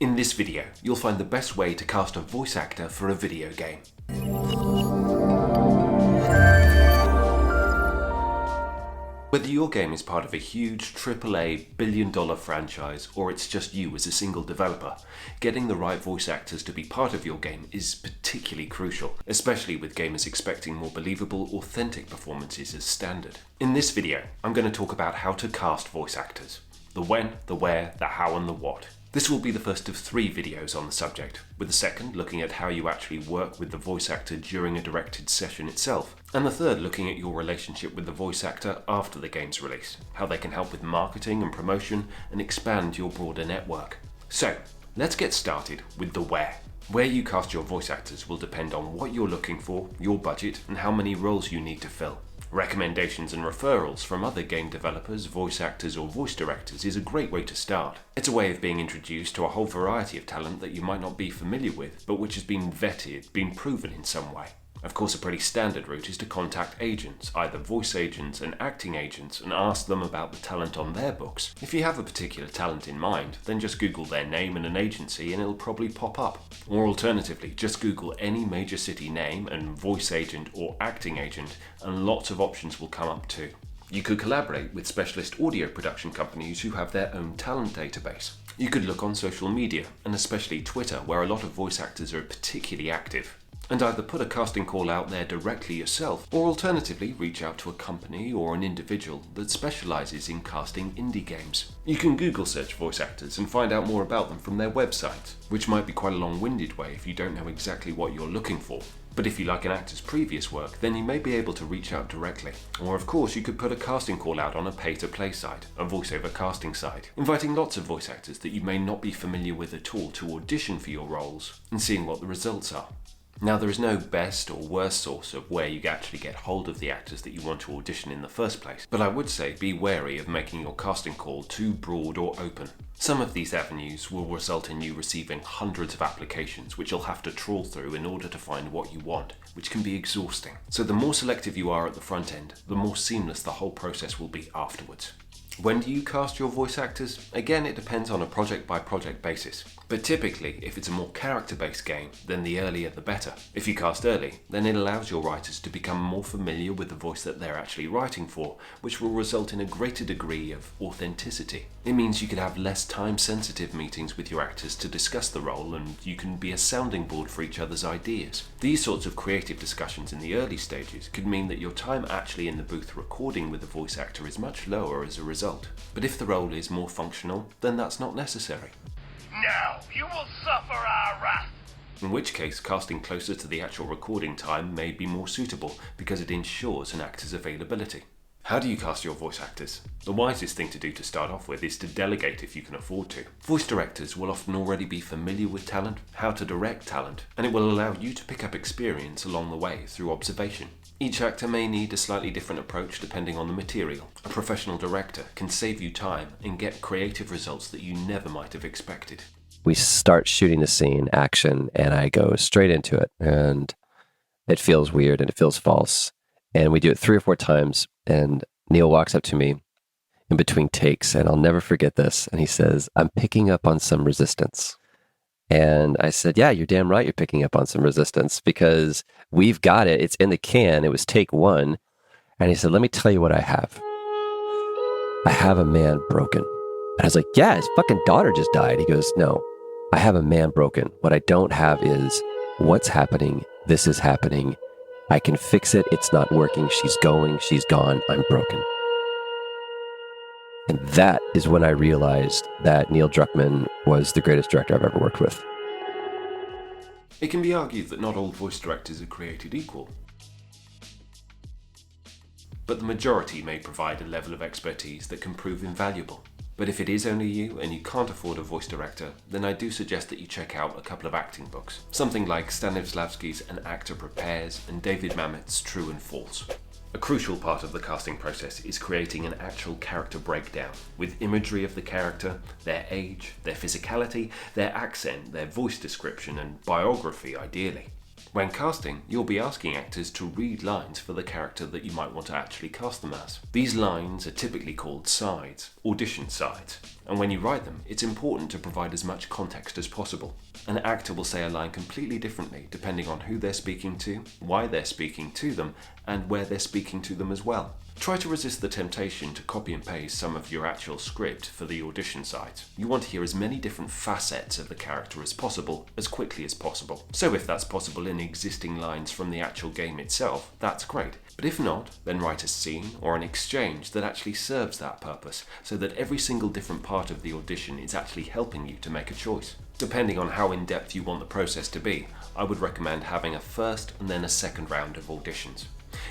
In this video, you'll find the best way to cast a voice actor for a video game. Whether your game is part of a huge AAA billion-dollar franchise or it's just you as a single developer, getting the right voice actors to be part of your game is particularly crucial, especially with gamers expecting more believable, authentic performances as standard. In this video, I'm going to talk about how to cast voice actors. The when, the where, the how and the what. This will be the first of 3 videos on the subject, with the second looking at how you actually work with the voice actor during a directed session itself, and the third looking at your relationship with the voice actor after the game's release, how they can help with marketing and promotion and expand your broader network. So, let's get started with the where. Where you cast your voice actors will depend on what you're looking for, your budget, and how many roles you need to fill. Recommendations and referrals from other game developers, voice actors or voice directors is a great way to start. It's a way of being introduced to a whole variety of talent that you might not be familiar with, but which has been vetted, been proven in some way. Of course, a pretty standard route is to contact agents, either voice agents and acting agents, and ask them about the talent on their books. If you have a particular talent in mind, then just Google their name and an agency and it'll probably pop up. Or alternatively, just Google any major city name and voice agent or acting agent and lots of options will come up too. You could collaborate with specialist audio production companies who have their own talent database. You could look on social media, and especially Twitter, where a lot of voice actors are particularly active, and either put a casting call out there directly yourself, or alternatively reach out to a company or an individual that specializes in casting indie games. You can Google search voice actors and find out more about them from their websites, which might be quite a long-winded way if you don't know exactly what you're looking for. But if you like an actor's previous work, then you may be able to reach out directly. Or of course, you could put a casting call out on a pay-to-play site, a voiceover casting site, inviting lots of voice actors that you may not be familiar with at all to audition for your roles, and seeing what the results are. Now, there is no best or worst source of where you actually get hold of the actors that you want to audition in the first place, but I would say be wary of making your casting call too broad or open. Some of these avenues will result in you receiving hundreds of applications which you'll have to trawl through in order to find what you want, which can be exhausting. So the more selective you are at the front end, the more seamless the whole process will be afterwards. When do you cast your voice actors? Again, it depends on a project-by-project basis. But typically, if it's a more character-based game, then the earlier the better. If you cast early, then it allows your writers to become more familiar with the voice that they're actually writing for, which will result in a greater degree of authenticity. It means you can have less time-sensitive meetings with your actors to discuss the role, and you can be a sounding board for each other's ideas. These sorts of creative discussions in the early stages could mean that your time actually in the booth recording with the voice actor is much lower as a result. But if the role is more functional, then that's not necessary. Now you will suffer our wrath! In which case, casting closer to the actual recording time may be more suitable because it ensures an actor's availability. How do you cast your voice actors? The wisest thing to do to start off with is to delegate if you can afford to. Voice directors will often already be familiar with talent, how to direct talent, and it will allow you to pick up experience along the way through observation. Each actor may need a slightly different approach depending on the material. A professional director can save you time and get creative results that you never might have expected. We start shooting the scene, action, and I go straight into it. And it feels weird and it feels false. And we do it 3 or 4 times. And Neil walks up to me in between takes, and I'll never forget this. And he says, "I'm picking up on some resistance." And I said, "Yeah, you're damn right you're picking up on some resistance because we've got it. It's in the can. It was take 1. And he said, "Let me tell you what I have. I have a man broken." And I was like, "Yeah, his fucking daughter just died." He goes, "No, I have a man broken. What I don't have is what's happening. This is happening. I can fix it. It's not working. She's going. She's gone. I'm broken." And that is when I realized that Neil Druckmann was the greatest director I've ever worked with. It can be argued that not all voice directors are created equal, but the majority may provide a level of expertise that can prove invaluable. But if it is only you and you can't afford a voice director, then I do suggest that you check out a couple of acting books. Something like Stanislavski's An Actor Prepares and David Mamet's True and False. A crucial part of the casting process is creating an actual character breakdown, with imagery of the character, their age, their physicality, their accent, their voice description, and biography ideally. When casting, you'll be asking actors to read lines for the character that you might want to actually cast them as. These lines are typically called sides, audition sides, And when you write them, it's important to provide as much context as possible. An actor will say a line completely differently depending on who they're speaking to, why they're speaking to them, and where they're speaking to them as well. Try to resist the temptation to copy and paste some of your actual script for the audition site. You want to hear as many different facets of the character as possible, as quickly as possible. So if that's possible in existing lines from the actual game itself, that's great. But if not, then write a scene or an exchange that actually serves that purpose, so that every single different part of the audition is actually helping you to make a choice. Depending on how in-depth you want the process to be, I would recommend having a first and then a second round of auditions.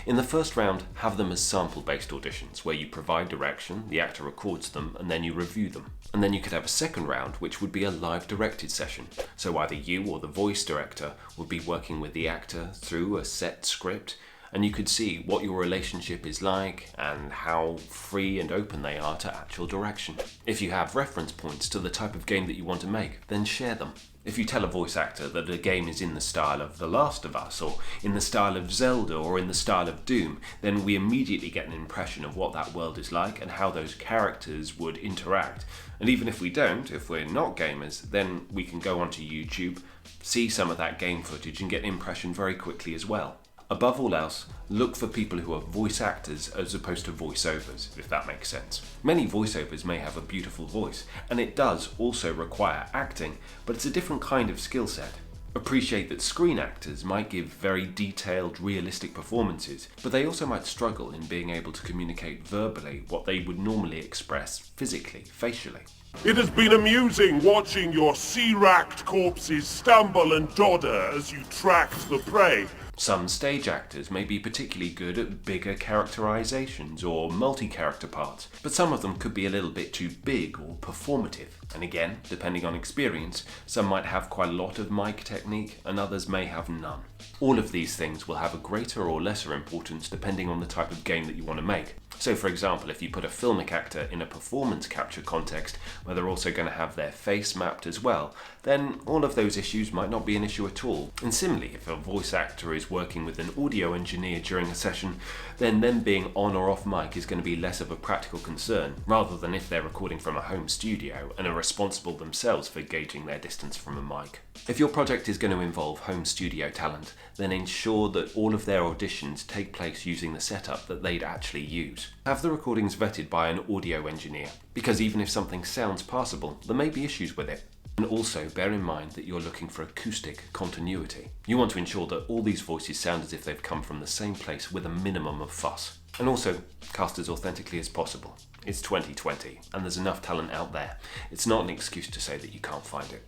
In the first round, have them as sample-based auditions, where you provide direction, the actor records them, and then you review them. And then you could have a second round, which would be a live directed session. So either you or the voice director would be working with the actor through a set script, and you could see what your relationship is like and how free and open they are to actual direction. If you have reference points to the type of game that you want to make, then share them. If you tell a voice actor that a game is in the style of The Last of Us, or in the style of Zelda, or in the style of Doom, then we immediately get an impression of what that world is like and how those characters would interact. And even if we don't, if we're not gamers, then we can go onto YouTube, see some of that game footage and get an impression very quickly as well. Above all else, look for people who are voice actors as opposed to voiceovers, if that makes sense. Many voiceovers may have a beautiful voice, and it does also require acting, but it's a different kind of skill set. Appreciate that screen actors might give very detailed, realistic performances, but they also might struggle in being able to communicate verbally what they would normally express physically, facially. It has been amusing watching your sea-racked corpses stumble and dodder as you tracked the prey. Some stage actors may be particularly good at bigger characterizations or multi-character parts, but some of them could be a little bit too big or performative. And again, depending on experience, some might have quite a lot of mic technique and others may have none. All of these things will have a greater or lesser importance depending on the type of game that you want to make. So for example, if you put a filmic actor in a performance capture context where they're also going to have their face mapped as well, then all of those issues might not be an issue at all. And similarly, if a voice actor is working with an audio engineer during a session, then them being on or off mic is going to be less of a practical concern, rather than if they're recording from a home studio and are responsible themselves for gauging their distance from a mic. If your project is going to involve home studio talent, then ensure that all of their auditions take place using the setup that they'd actually use. Have the recordings vetted by an audio engineer, because even if something sounds passable, there may be issues with it. And also bear in mind that you're looking for acoustic continuity. You want to ensure that all these voices sound as if they've come from the same place with a minimum of fuss. And also, cast as authentically as possible. It's 2020, and there's enough talent out there. It's not an excuse to say that you can't find it.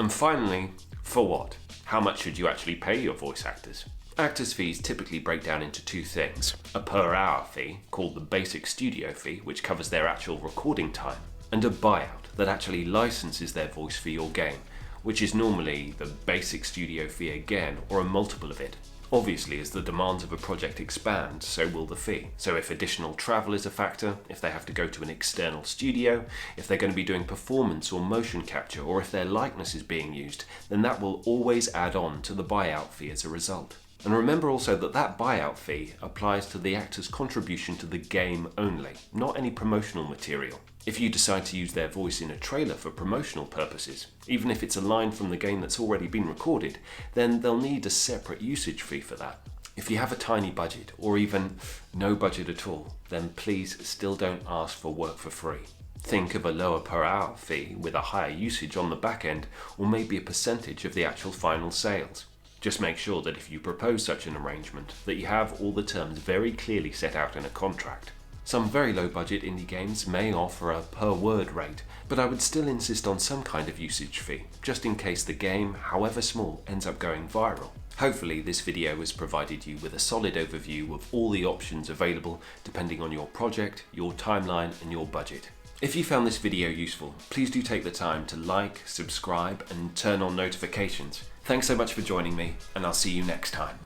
And finally, for what? How much should you actually pay your voice actors? Actors' fees typically break down into two things. A per hour fee, called the basic studio fee, which covers their actual recording time, and a buyout that actually licenses their voice for your game, which is normally the basic studio fee again, or a multiple of it. Obviously, as the demands of a project expand, so will the fee. So if additional travel is a factor, if they have to go to an external studio, if they're going to be doing performance or motion capture, or if their likeness is being used, then that will always add on to the buyout fee as a result. And remember also that that buyout fee applies to the actor's contribution to the game only, not any promotional material. If you decide to use their voice in a trailer for promotional purposes, even if it's a line from the game that's already been recorded, then they'll need a separate usage fee for that. If you have a tiny budget, or even no budget at all, then please still don't ask for work for free. Think of a lower per hour fee with a higher usage on the back end, or maybe a percentage of the actual final sales. Just make sure that if you propose such an arrangement, that you have all the terms very clearly set out in a contract. Some very low budget indie games may offer a per word rate, but I would still insist on some kind of usage fee, just in case the game, however small, ends up going viral. Hopefully this video has provided you with a solid overview of all the options available depending on your project, your timeline and your budget. If you found this video useful, please do take the time to like, subscribe and turn on notifications. Thanks so much for joining me, and I'll see you next time.